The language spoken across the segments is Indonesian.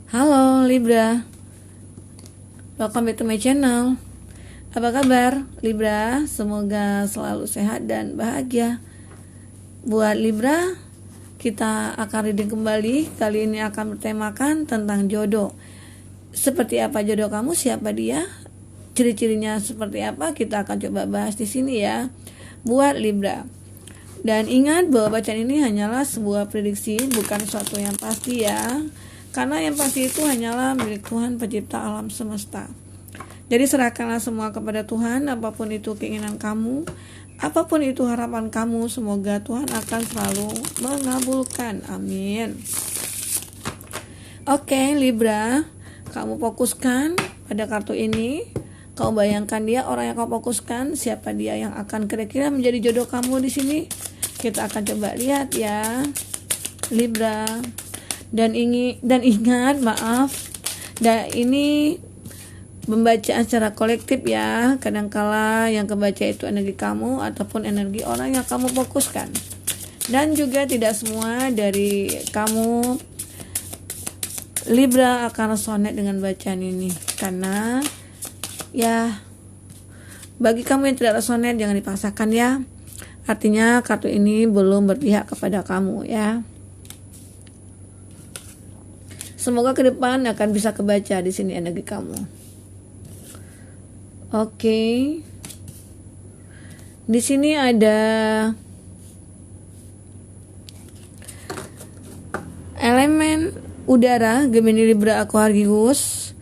Halo Libra, welcome back to my channel. Apa kabar Libra? Semoga selalu sehat dan bahagia. Buat Libra, kita akan reading kembali. Kali ini akan bertemakan tentang jodoh. Seperti apa jodoh kamu? Siapa dia? Ciri-cirinya seperti apa? Kita akan coba bahas di sini ya. Buat Libra. Dan ingat bahwa bacaan ini hanyalah sebuah prediksi, bukan sesuatu yang pasti ya. Karena yang pasti itu hanyalah milik Tuhan pencipta alam semesta. Jadi serahkanlah semua kepada Tuhan, apapun itu keinginan kamu, apapun itu harapan kamu, semoga Tuhan akan selalu mengabulkan. Amin. Oke Libra, kamu fokuskan pada kartu ini. Kau bayangkan dia, orang yang kau fokuskan, siapa dia yang akan kira-kira menjadi jodoh kamu di sini? Kita akan coba lihat ya, Libra. Dan ingat, ini pembacaan secara kolektif ya. Kadangkala yang kebaca itu energi kamu ataupun energi orang yang kamu fokuskan. Dan juga tidak semua dari kamu Libra akan resonate dengan bacaan ini, karena ya, bagi kamu yang tidak resonate jangan dipaksakan ya. Artinya kartu ini belum berpihak kepada kamu ya. Semoga ke depan akan bisa kebaca di sini energi kamu. Oke. Di sini ada elemen udara, Gemini, Libra, Aquarius.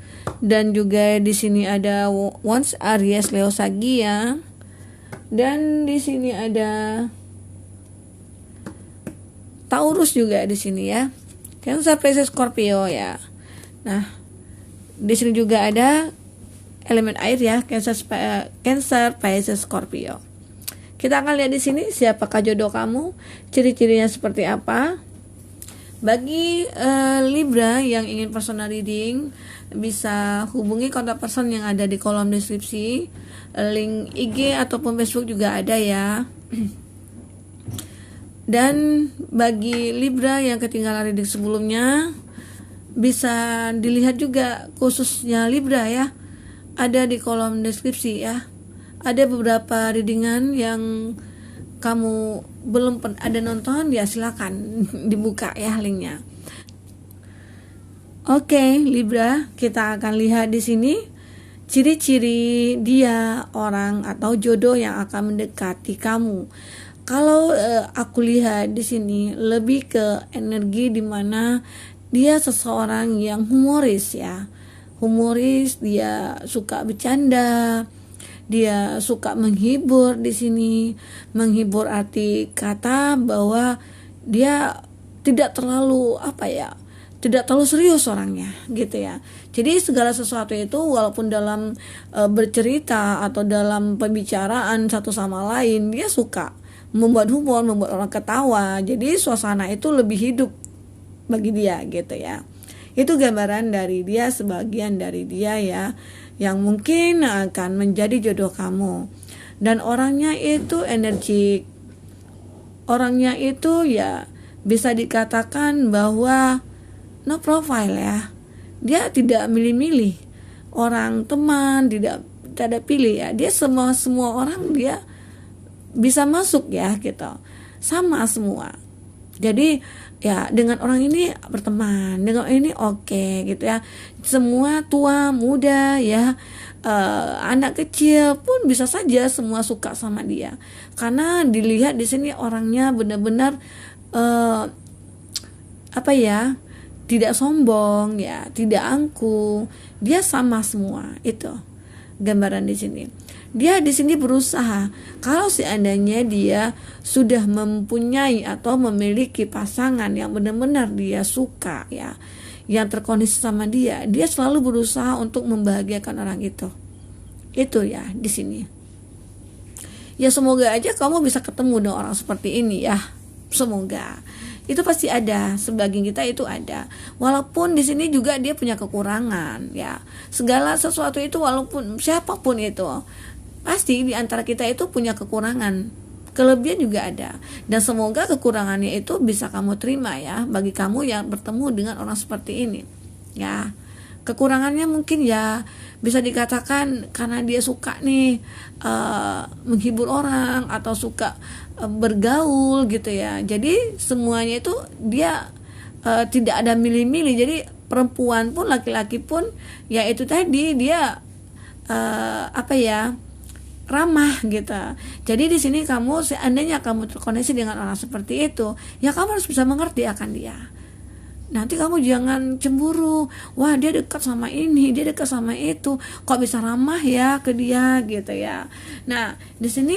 Dan juga di sini ada Wands, Aries, Leo, Sagia. Dan di sini ada Taurus juga di sini ya. Cancer, Pisces, Scorpio ya. Nah, di sini juga ada elemen air ya, Cancer, Pisces, Scorpio. Kita akan lihat di sini siapakah jodoh kamu, ciri-cirinya seperti apa. Bagi Libra yang ingin personal reading, bisa hubungi kontak person yang ada di kolom deskripsi. Link IG ataupun Facebook juga ada ya. Dan bagi Libra yang ketinggalan reading sebelumnya, bisa dilihat juga khususnya Libra ya, ada di kolom deskripsi ya. Ada beberapa readingan yang kamu belum ada nonton, ya silakan dibuka ya linknya. Oke Libra, kita akan lihat di sini ciri-ciri dia, orang atau jodoh yang akan mendekati kamu. Kalau aku lihat di sini lebih ke energi di mana dia seseorang yang humoris ya. Humoris, dia suka bercanda, dia suka menghibur di sini. Menghibur arti kata bahwa dia tidak terlalu tidak terlalu serius orangnya gitu ya. Jadi segala sesuatu itu walaupun dalam bercerita atau dalam pembicaraan satu sama lain, dia suka membuat humor, membuat orang ketawa. Jadi suasana itu lebih hidup bagi dia gitu ya. Itu gambaran dari dia, sebagian dari dia ya, yang mungkin akan menjadi jodoh kamu. Dan orangnya itu energik. Orangnya itu ya bisa dikatakan bahwa no profile ya. Dia tidak milih-milih orang, teman, tidak pilih ya. Dia semua orang dia bisa masuk ya gitu, sama semua. Jadi ya dengan orang ini berteman, dengan orang ini oke gitu ya. Semua tua muda ya, anak kecil pun bisa saja semua suka sama dia, karena dilihat di sini orangnya benar-benar tidak sombong ya, tidak angkuh. Dia sama semua, itu gambaran di sini. Dia di sini berusaha, kalau seandainya dia sudah mempunyai atau memiliki pasangan yang benar-benar dia suka ya, yang terkondisi sama dia, dia selalu berusaha untuk membahagiakan orang itu. Itu ya di sini. Ya semoga aja kamu bisa ketemu dengan orang seperti ini ya. Semoga. Itu pasti ada, sebagian kita itu ada. Walaupun di sini juga dia punya kekurangan ya. Segala sesuatu itu, walaupun siapapun itu, pasti di antara kita itu punya kekurangan. Kelebihan juga ada. Dan semoga kekurangannya itu bisa kamu terima ya, bagi kamu yang bertemu dengan orang seperti ini. ya. Kekurangannya mungkin ya bisa dikatakan karena dia suka nih menghibur orang atau suka bergaul gitu ya. Jadi semuanya itu dia tidak ada milih-milih. Jadi perempuan pun laki-laki pun ya itu tadi dia ramah gitu. Jadi di sini kamu seandainya kamu terkoneksi dengan orang seperti itu, ya kamu harus bisa mengerti akan dia. Nanti kamu jangan cemburu, wah dia dekat sama ini, dia dekat sama itu, kok bisa ramah ya ke dia gitu ya. Nah di sini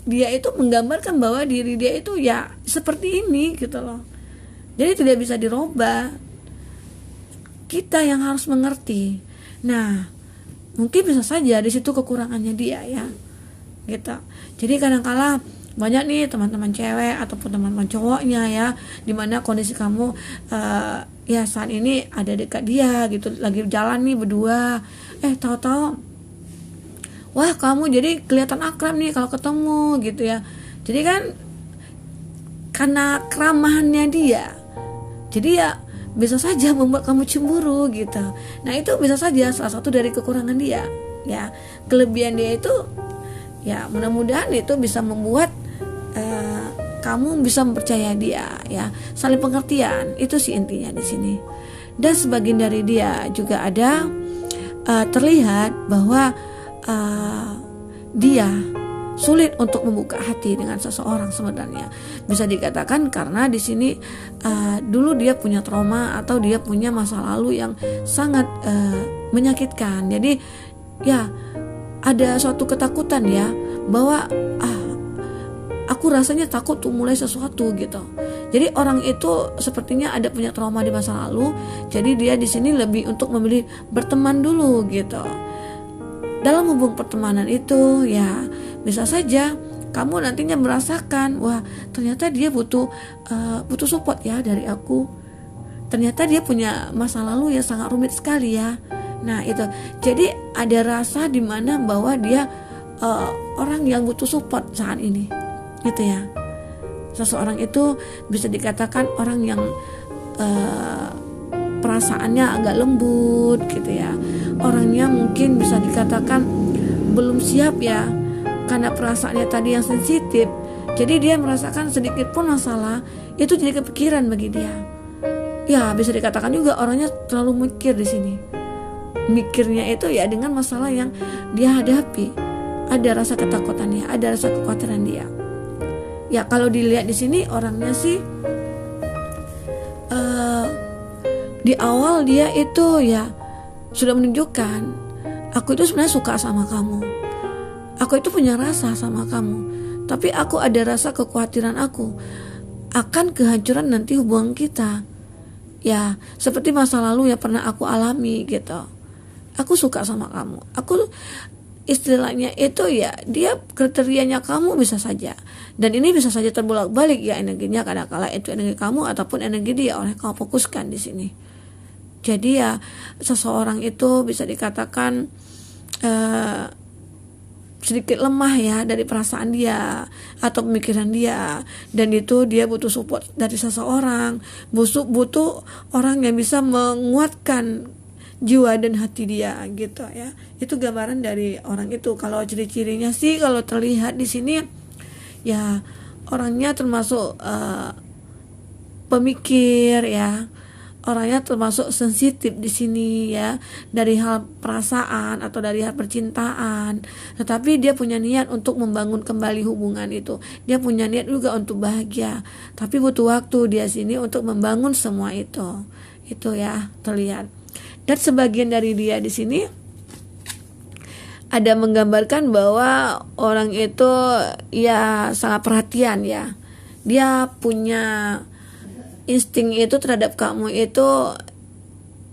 dia itu menggambarkan bahwa diri dia itu ya seperti ini gitu loh. Jadi tidak bisa dirubah. Kita yang harus mengerti. Nah mungkin bisa saja di situ kekurangannya dia ya, gitu. Jadi kadang-kala banyak nih teman-teman cewek ataupun teman-teman cowoknya ya, dimana kondisi kamu ya saat ini ada dekat dia gitu, lagi jalan nih berdua, tahu-tahu wah kamu jadi kelihatan akrab nih kalau ketemu gitu ya. Jadi kan karena keramahannya dia, jadi ya bisa saja membuat kamu cemburu gitu. Nah itu bisa saja salah satu dari kekurangan dia ya. Kelebihan dia itu ya mudah-mudahan itu bisa membuat kamu bisa mempercaya dia ya, saling pengertian, itu sih intinya di sini. Dan sebagian dari dia juga ada terlihat bahwa dia sulit untuk membuka hati dengan seseorang sebenarnya. Bisa dikatakan karena di sini dulu dia punya trauma atau dia punya masa lalu yang sangat menyakitkan. Jadi ya ada suatu ketakutan ya bahwa aku rasanya takut untuk mulai sesuatu gitu. Jadi orang itu sepertinya ada punya trauma di masa lalu. Jadi dia di sini lebih untuk memilih berteman dulu gitu. Dalam hubungan pertemanan itu ya bisa saja kamu nantinya merasakan wah ternyata dia butuh support ya dari aku. Ternyata dia punya masa lalu yang sangat rumit sekali ya. Nah itu. Jadi ada rasa di mana bahwa dia orang yang butuh support saat ini. Gitu ya. Seseorang itu bisa dikatakan orang yang perasaannya agak lembut gitu ya. Orangnya mungkin bisa dikatakan belum siap ya, karena perasaannya tadi yang sensitif. Jadi dia merasakan sedikit pun masalah itu jadi kepikiran bagi dia. Ya bisa dikatakan juga orangnya terlalu mikir di sini. Mikirnya itu ya dengan masalah yang dia hadapi. Ada rasa ketakutannya, ada rasa kekhawatiran dia. Ya kalau dilihat di sini orangnya sih di awal dia itu ya sudah menunjukkan aku itu sebenarnya suka sama kamu, aku itu punya rasa sama kamu, tapi aku ada rasa kekhawatiran aku akan kehancuran nanti hubungan kita. Ya seperti masa lalu yang pernah aku alami gitu. Aku suka sama kamu, aku istilahnya itu ya dia kriterianya kamu bisa saja, dan ini bisa saja terbolak-balik ya energinya, kadang-kala itu energi kamu ataupun energi dia oleh kamu fokuskan di sini. Jadi ya seseorang itu bisa dikatakan sedikit lemah ya dari perasaan dia atau pemikiran dia, dan itu dia butuh support dari seseorang, butuh orang yang bisa menguatkan jiwa dan hati dia gitu ya. Itu gambaran dari orang itu. Kalau ciri-cirinya sih kalau terlihat di sini ya orangnya termasuk pemikir ya. Orangnya termasuk sensitif di sini ya, dari hal perasaan atau dari hal percintaan. Tetapi dia punya niat untuk membangun kembali hubungan itu. Dia punya niat juga untuk bahagia. Tapi butuh waktu dia sini untuk membangun semua itu. Itu ya terlihat. Dan sebagian dari dia di sini ada menggambarkan bahwa orang itu ya sangat perhatian ya. Dia punya insting itu terhadap kamu itu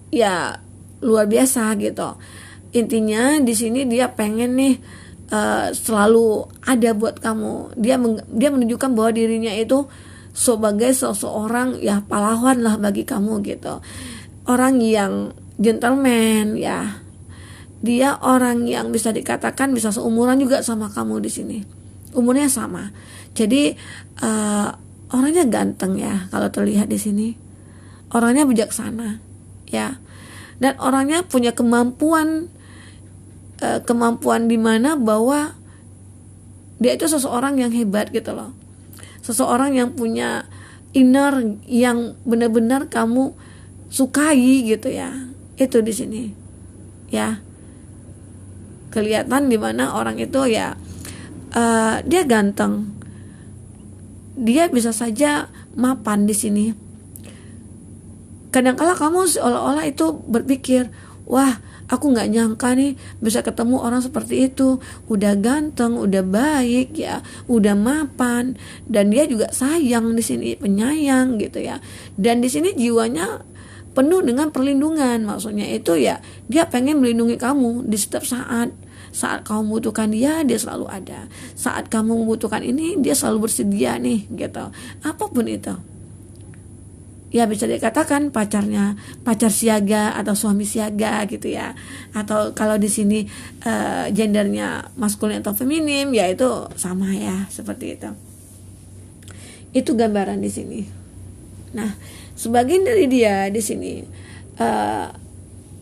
ya luar biasa gitu. Intinya di sini dia pengen nih selalu ada buat kamu. Dia menunjukkan bahwa dirinya itu sebagai seseorang ya pahlawan lah bagi kamu gitu. Orang yang gentleman ya. Dia orang yang bisa dikatakan bisa seumuran juga sama kamu di sini. Umurnya sama. Jadi orangnya ganteng ya kalau terlihat di sini. Orangnya bijaksana. ya. Dan orangnya punya kemampuan di mana bahwa dia itu seseorang yang hebat gitu loh. Seseorang yang punya inner yang benar-benar kamu sukai gitu ya. Itu di sini. Ya. Kelihatan di mana orang itu ya dia ganteng. Dia bisa saja mapan di sini. Kadang-kala kamu seolah-olah itu berpikir, wah, aku nggak nyangka nih bisa ketemu orang seperti itu. Udah ganteng, udah baik ya, udah mapan, dan dia juga sayang di sini, penyayang gitu ya. Dan di sini jiwanya penuh dengan perlindungan. Maksudnya itu ya, dia pengen melindungi kamu di setiap saat. Saat kamu membutuhkan dia selalu ada. Saat kamu membutuhkan ini, dia selalu bersedia nih gitu. Apapun itu. Ya bisa dikatakan pacar siaga atau suami siaga gitu ya. Atau kalau di sini gendernya maskulin atau feminim, ya itu sama ya, seperti itu. Itu gambaran di sini. Nah, sebagian dari dia di sini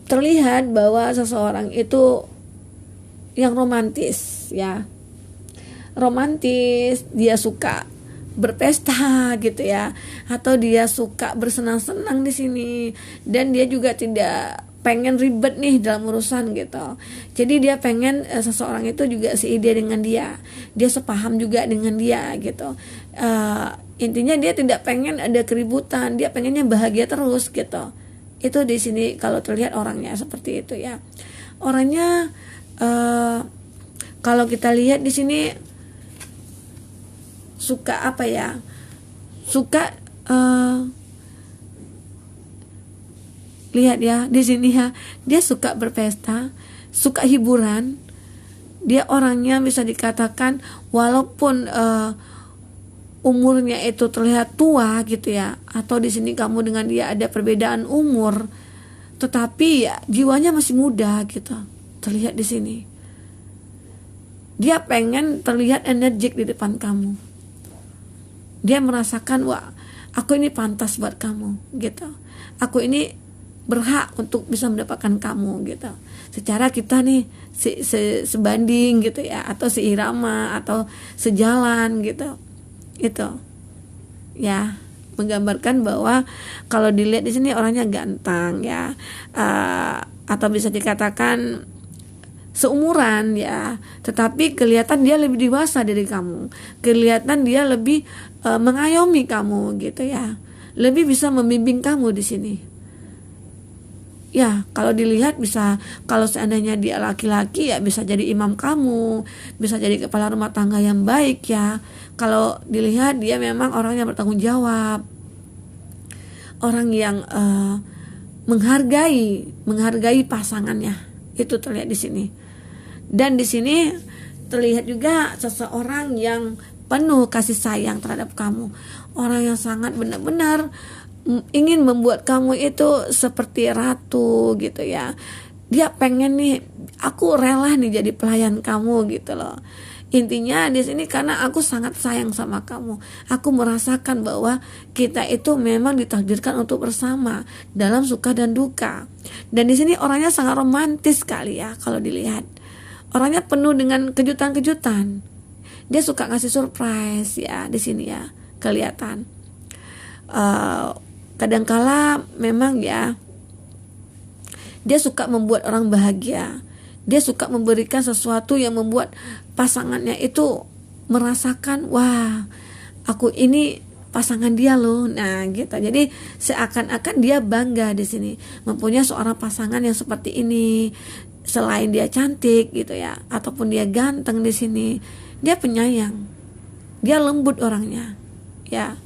terlihat bahwa seseorang itu yang romantis ya. Romantis, dia suka berpesta gitu ya, atau dia suka bersenang-senang di sini, dan dia juga tidak pengen ribet nih dalam urusan gitu. Jadi dia pengen seseorang itu juga seide dengan dia sepaham juga dengan dia gitu. Intinya dia tidak pengen ada keributan, dia pengennya bahagia terus gitu. Itu di sini kalau terlihat orangnya seperti itu ya. Orangnya kalau kita lihat di sini suka apa ya? Suka lihat ya di sini ya, dia suka berpesta, suka hiburan. Dia orangnya bisa dikatakan walaupun umurnya itu terlihat tua gitu ya, atau di sini kamu dengan dia ada perbedaan umur, tetapi ya jiwanya masih muda gitu. Terlihat di sini. Dia pengen terlihat energik di depan kamu. Dia merasakan, wah, aku ini pantas buat kamu gitu. Aku ini berhak untuk bisa mendapatkan kamu gitu. Secara kita nih sebanding gitu ya, atau seirama atau sejalan gitu. Itu. Ya, menggambarkan bahwa kalau dilihat di sini orangnya ganteng ya. Atau bisa dikatakan seumuran ya, tetapi kelihatan dia lebih dewasa dari kamu, kelihatan dia lebih mengayomi kamu gitu ya, lebih bisa membimbing kamu di sini. Ya, kalau dilihat bisa, kalau seandainya dia laki-laki ya bisa jadi imam kamu, bisa jadi kepala rumah tangga yang baik ya. Kalau dilihat dia memang orang yang bertanggung jawab, orang yang menghargai pasangannya. Itu terlihat di sini. Dan di sini terlihat juga seseorang yang penuh kasih sayang terhadap kamu. Orang yang sangat benar-benar ingin membuat kamu itu seperti ratu gitu ya. Dia pengen nih, aku rela nih jadi pelayan kamu gitu loh. Intinya di sini karena aku sangat sayang sama kamu. Aku merasakan bahwa kita itu memang ditakdirkan untuk bersama dalam suka dan duka. Dan di sini orangnya sangat romantis sekali ya kalau dilihat. Orangnya penuh dengan kejutan-kejutan. Dia suka ngasih surprise ya di sini ya, kelihatan. Kadangkala memang ya, dia suka membuat orang bahagia. Dia suka memberikan sesuatu yang membuat pasangannya itu merasakan, wah, aku ini pasangan dia loh. Nah, gitu. Jadi seakan-akan dia bangga di sini mempunyai seorang pasangan yang seperti ini. Selain dia cantik gitu ya, ataupun dia ganteng di sini, dia penyayang. Dia lembut orangnya. Ya.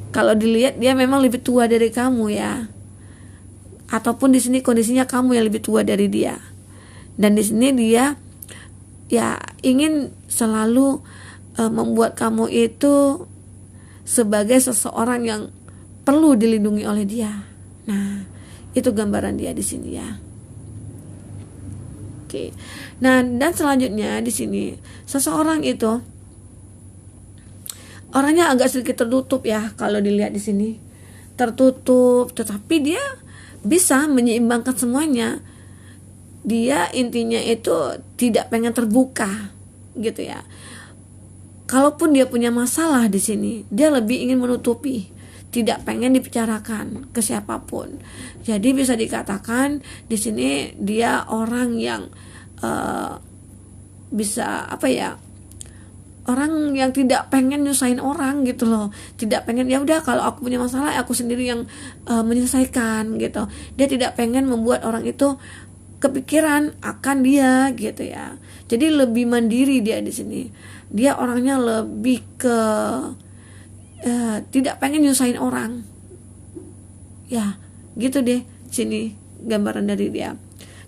Kalau dilihat dia memang lebih tua dari kamu ya. Ataupun di sini kondisinya kamu yang lebih tua dari dia. Dan di sini dia ya ingin selalu membuat kamu itu sebagai seseorang yang perlu dilindungi oleh dia. Nah, itu gambaran dia di sini ya. Oke. Nah, dan selanjutnya di sini seseorang itu orangnya agak sedikit tertutup ya kalau dilihat di sini. tertutup, tetapi dia bisa menyeimbangkan semuanya. Dia intinya itu tidak pengen terbuka gitu ya. Kalaupun dia punya masalah di sini, dia lebih ingin menutupi, tidak pengen dibicarakan ke siapapun. Jadi bisa dikatakan di sini dia orang yang bisa apa ya? Orang yang tidak pengen nyusahin orang gitu loh. Tidak pengen, ya udah kalau aku punya masalah aku sendiri yang menyelesaikan gitu. Dia tidak pengen membuat orang itu kepikiran akan dia gitu ya. Jadi lebih mandiri dia di sini. Dia orangnya lebih ke tidak pengen nyusahin orang. Ya, gitu deh sini gambaran dari dia.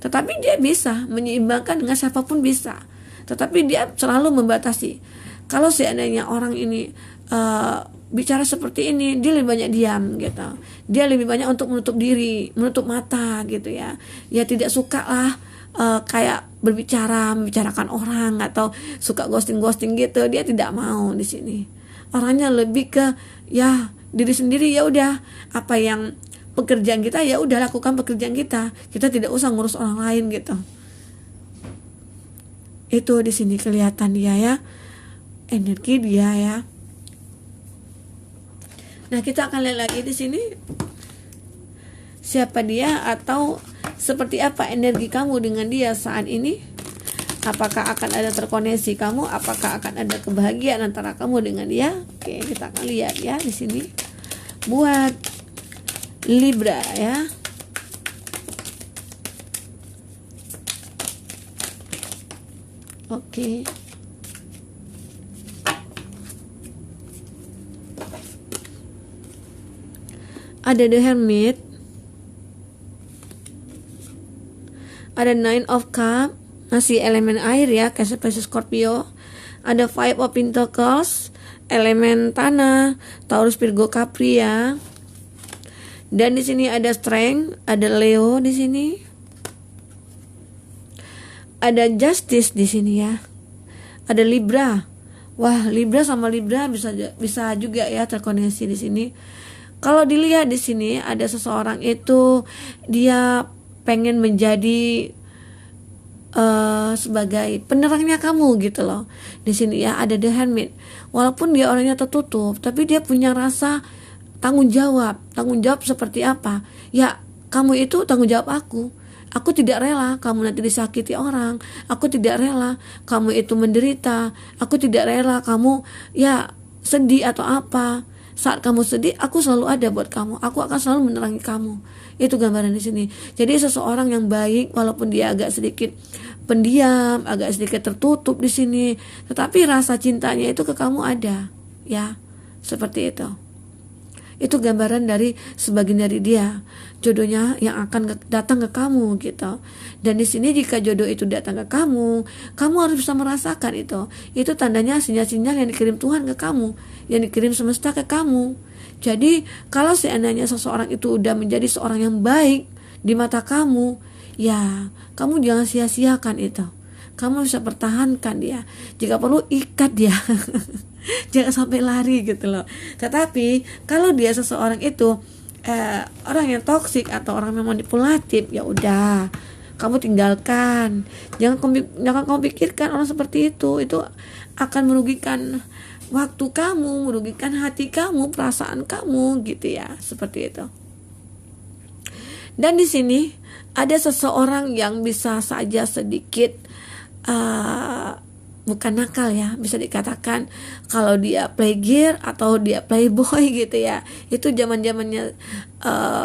Tetapi dia bisa menyeimbangkan dengan siapapun bisa. Tetapi dia selalu membatasi. Kalau seandainya orang ini bicara seperti ini, dia lebih banyak diam gitu. Dia lebih banyak untuk menutup diri, menutup mata gitu ya. Ya tidak suka lah kayak membicarakan orang atau suka ghosting gitu. Dia tidak mau di sini. Orangnya lebih ke ya diri sendiri, ya udah apa yang pekerjaan kita ya udah lakukan pekerjaan kita. Kita tidak usah ngurus orang lain gitu. Itu di sini kelihatan dia ya. Energi dia ya. Nah, kita akan lihat lagi di sini siapa dia atau seperti apa energi kamu dengan dia saat ini. Apakah akan ada terkoneksi kamu? Apakah akan ada kebahagiaan antara kamu dengan dia? Oke, kita akan lihat ya di sini. Buat Libra ya. Oke. Ada The Hermit, ada Nine of Cups, masih elemen air ya, kayak Pisces Scorpio. Ada Five of Pentacles, elemen tanah, Taurus Virgo Capri ya. Dan di sini ada Strength, ada Leo di sini. Ada Justice di sini ya. Ada Libra. Wah, Libra sama Libra bisa juga ya terkoneksi di sini. Kalau dilihat di sini ada seseorang itu dia pengen menjadi sebagai penerangnya kamu gitu loh. Di sini ya ada The Hermit. Walaupun dia orangnya tertutup, tapi dia punya rasa tanggung jawab. Tanggung jawab seperti apa? Ya, kamu itu tanggung jawab aku. Aku tidak rela kamu nanti disakiti orang. Aku tidak rela kamu itu menderita. Aku tidak rela kamu ya sedih atau apa. Saat kamu sedih, aku selalu ada buat kamu. Aku akan selalu menerangi kamu. Itu gambaran di sini. Jadi seseorang yang baik, walaupun dia agak sedikit pendiam, agak sedikit tertutup di sini, tetapi rasa cintanya itu ke kamu ada, ya, seperti itu. Itu gambaran dari sebagian dari dia, jodohnya yang akan datang ke kamu gitu. Dan di sini jika jodoh itu datang ke kamu harus bisa merasakan itu. Itu tandanya sinyal-sinyal yang dikirim Tuhan ke kamu, yang dikirim semesta ke kamu. Jadi kalau seandainya seseorang itu udah menjadi seorang yang baik di mata kamu, ya kamu jangan sia-siakan itu. Kamu bisa pertahankan dia. Jika perlu ikat dia. Jangan sampai lari gitu loh. Tetapi kalau dia seseorang itu orang yang toksik atau orang yang manipulatif, ya udah kamu tinggalkan. Jangan kamu pikirkan orang seperti itu. Itu akan merugikan waktu kamu, merugikan hati kamu, perasaan kamu gitu ya, seperti itu. Dan di sini ada seseorang yang bisa saja sedikit bukan nakal ya, bisa dikatakan kalau dia playgir atau dia playboy gitu ya. Itu zaman-zamannya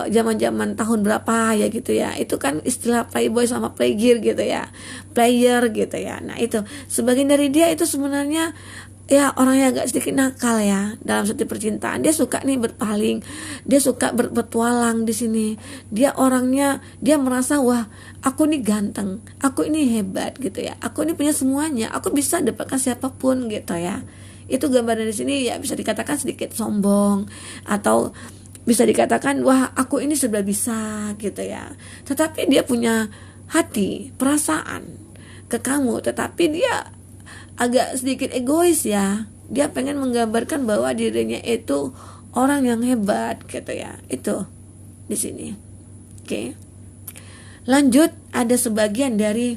zaman-zaman tahun berapa ya gitu ya. Itu kan istilah playboy sama playgir gitu ya, player gitu ya. Nah itu sebagian dari dia itu sebenarnya ya orang yang agak sedikit nakal ya dalam setiap percintaan. Dia suka nih berpaling, dia suka berpetualang di sini. Dia orangnya, dia merasa wah aku ini ganteng, aku ini hebat gitu ya, aku ini punya semuanya, aku bisa dapatkan siapapun gitu ya. Itu gambaran di sini ya, bisa dikatakan sedikit sombong atau bisa dikatakan wah aku ini serba bisa gitu ya. Tetapi dia punya hati, perasaan ke kamu, tetapi dia agak sedikit egois ya. Dia pengen menggambarkan bahwa dirinya itu orang yang hebat gitu ya. Itu di sini. Oke. Lanjut, ada sebagian dari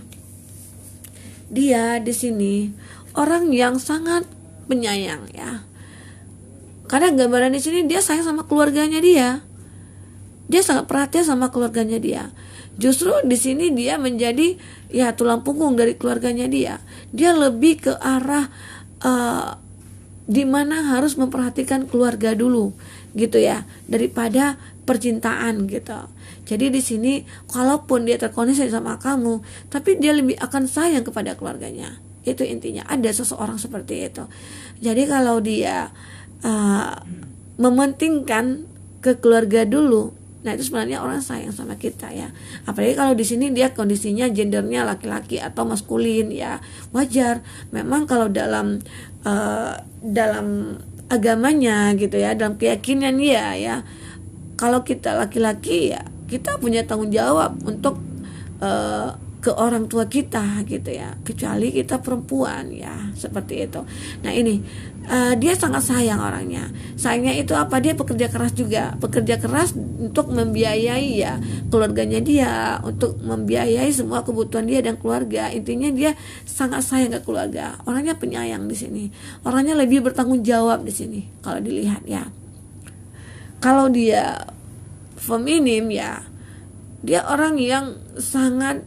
dia di sini orang yang sangat penyayang ya. Karena gambaran di sini dia sayang sama keluarganya dia. Dia sangat perhatian sama keluarganya dia. Justru di sini dia menjadi ya tulang punggung dari keluarganya dia. Dia lebih ke arah di mana harus memperhatikan keluarga dulu gitu ya, daripada percintaan gitu. Jadi di sini kalaupun dia terkoneksi sama kamu, tapi dia lebih akan sayang kepada keluarganya. Itu intinya, ada seseorang seperti itu. Jadi kalau dia mementingkan ke keluarga dulu, nah itu sebenarnya orang sayang sama kita ya. Apalagi kalau di sini dia kondisinya gendernya laki-laki atau maskulin ya, wajar. Memang kalau dalam agamanya gitu ya, dalam keyakinan dia ya, kalau kita laki-laki ya kita punya tanggung jawab untuk ke orang tua kita gitu ya, kecuali kita perempuan ya, seperti itu. Nah ini dia sangat sayang orangnya. Sayangnya itu apa? Dia pekerja keras juga, pekerja keras untuk membiayai ya keluarganya dia, untuk membiayai semua kebutuhan dia dan keluarga. Intinya dia sangat sayang ke keluarga. Orangnya penyayang di sini. Orangnya lebih bertanggung jawab di sini kalau dilihat ya. Kalau dia feminim ya, dia orang yang sangat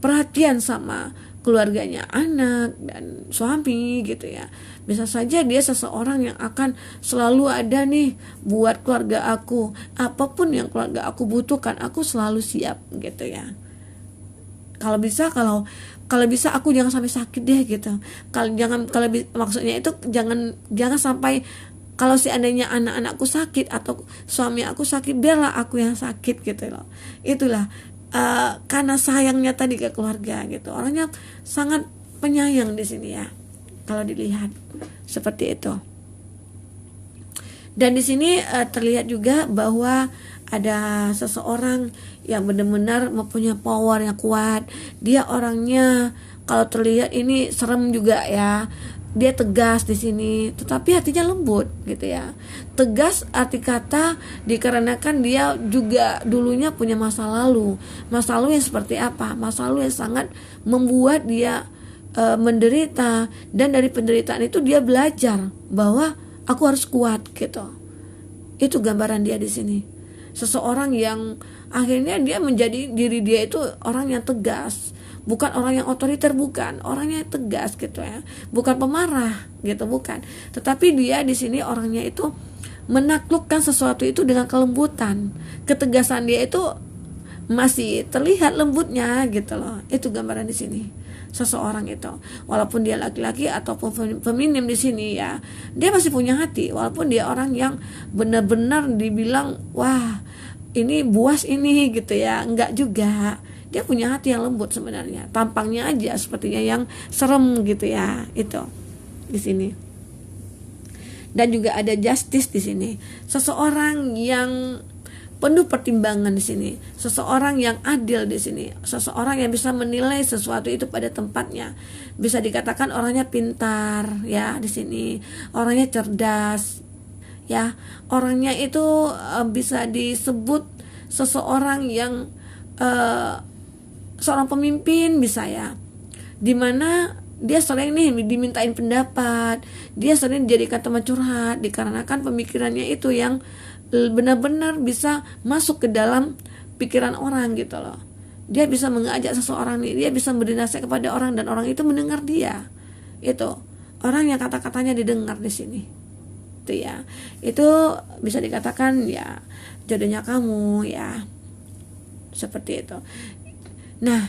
perhatian sama keluarganya, anak dan suami gitu ya. Bisa saja dia seseorang yang akan selalu ada nih buat keluarga aku. Apapun yang keluarga aku butuhkan, aku selalu siap gitu ya. Kalau bisa aku jangan sampai sakit deh gitu. Maksudnya itu jangan sampai, kalau seandainya anak-anakku sakit atau suami aku sakit, biarlah aku yang sakit gitu loh. Itulah karena sayangnya tadi ke keluarga gitu. Orangnya sangat penyayang di sini ya. Kalau dilihat seperti itu. Dan di sini terlihat juga bahwa ada seseorang yang benar-benar mempunyai power yang kuat. Dia orangnya kalau terlihat ini serem juga ya. Dia tegas di sini, tetapi hatinya lembut gitu ya. Tegas arti kata dikarenakan dia juga dulunya punya masa lalu. Masa lalu yang seperti apa? Masa lalu yang sangat membuat dia menderita, dan dari penderitaan itu dia belajar bahwa aku harus kuat gitu. Itu gambaran dia di sini. Seseorang yang akhirnya dia menjadi diri dia itu orang yang tegas, bukan orang yang otoriter, bukan orang yang tegas gitu ya, bukan pemarah gitu, bukan. Tetapi dia di sini orangnya itu menaklukkan sesuatu itu dengan kelembutan. Ketegasan dia itu masih terlihat lembutnya gitu loh. Itu gambaran di sini. Seseorang itu, walaupun dia laki-laki ataupun feminim di sini ya, dia masih punya hati. Walaupun dia orang yang benar-benar dibilang wah ini buas ini gitu ya, enggak juga. Dia punya hati yang lembut sebenarnya. Tampangnya aja sepertinya yang serem gitu ya. Itu di sini. Dan juga ada justice di sini. Seseorang yang penuh pertimbangan di sini. Seseorang yang adil di sini. Seseorang yang bisa menilai sesuatu itu pada tempatnya. Bisa dikatakan orangnya pintar ya di sini. Orangnya cerdas ya. Orangnya itu bisa disebut seseorang yang seorang pemimpin bisa ya, dimana dia sering nih dimintain pendapat, dia sering dijadikan teman curhat dikarenakan pemikirannya itu yang benar-benar bisa masuk ke dalam pikiran orang gitu loh. Dia bisa mengajak seseorang nih, dia bisa memberi nasihat kepada orang dan orang itu mendengar dia. Itu orang yang kata-katanya didengar di sini. Itu ya, itu bisa dikatakan ya jodohnya kamu ya, seperti itu. Nah,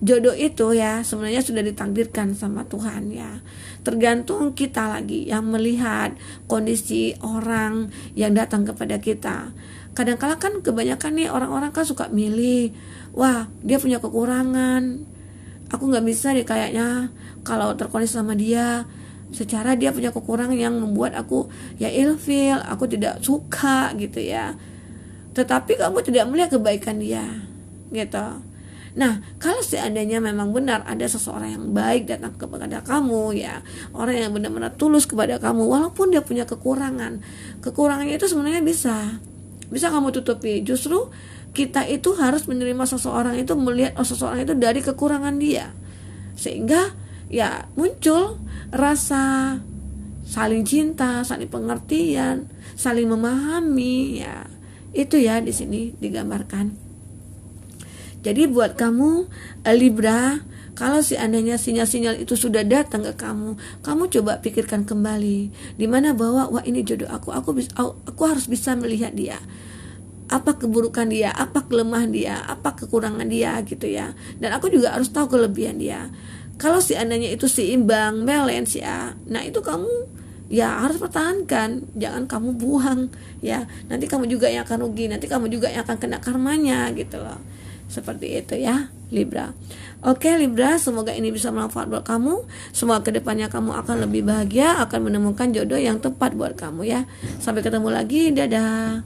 jodoh itu ya sebenarnya sudah ditakdirkan sama Tuhan ya. Tergantung kita lagi yang melihat kondisi orang yang datang kepada kita. Kadang-kala kan kebanyakan nih orang-orang kan suka milih, wah dia punya kekurangan, aku gak bisa deh kayaknya kalau terkoneksi sama dia. Secara dia punya kekurangan yang membuat aku ya ilfil, aku tidak suka gitu ya. Tetapi kamu tidak melihat kebaikan dia gitu. Nah, kalau seandainya memang benar ada seseorang yang baik datang kepada kamu ya, orang yang benar-benar tulus kepada kamu, walaupun dia punya kekurangan, kekurangannya itu sebenarnya bisa kamu tutupi. Justru kita itu harus menerima seseorang itu, melihat seseorang itu dari kekurangan dia, sehingga ya muncul rasa saling cinta, saling pengertian, saling memahami ya. Itu ya di sini digambarkan. Jadi buat kamu Libra, kalau seandainya sinyal-sinyal itu sudah datang ke kamu coba pikirkan kembali, di mana bahwa wah ini jodoh aku harus bisa melihat dia. Apa keburukan dia, apa kelemahan dia, apa kekurangan dia gitu ya. Dan aku juga harus tahu kelebihan dia. Kalau seandainya itu seimbang, balance ya, nah itu kamu ya harus pertahankan, jangan kamu buang ya. Nanti kamu juga yang akan rugi, nanti kamu juga yang akan kena karmanya gitu loh. Seperti itu ya Libra. Oke Libra, semoga ini bisa bermanfaat buat kamu. Semoga kedepannya kamu akan lebih bahagia, akan menemukan jodoh yang tepat buat kamu ya. Sampai ketemu lagi, dadah.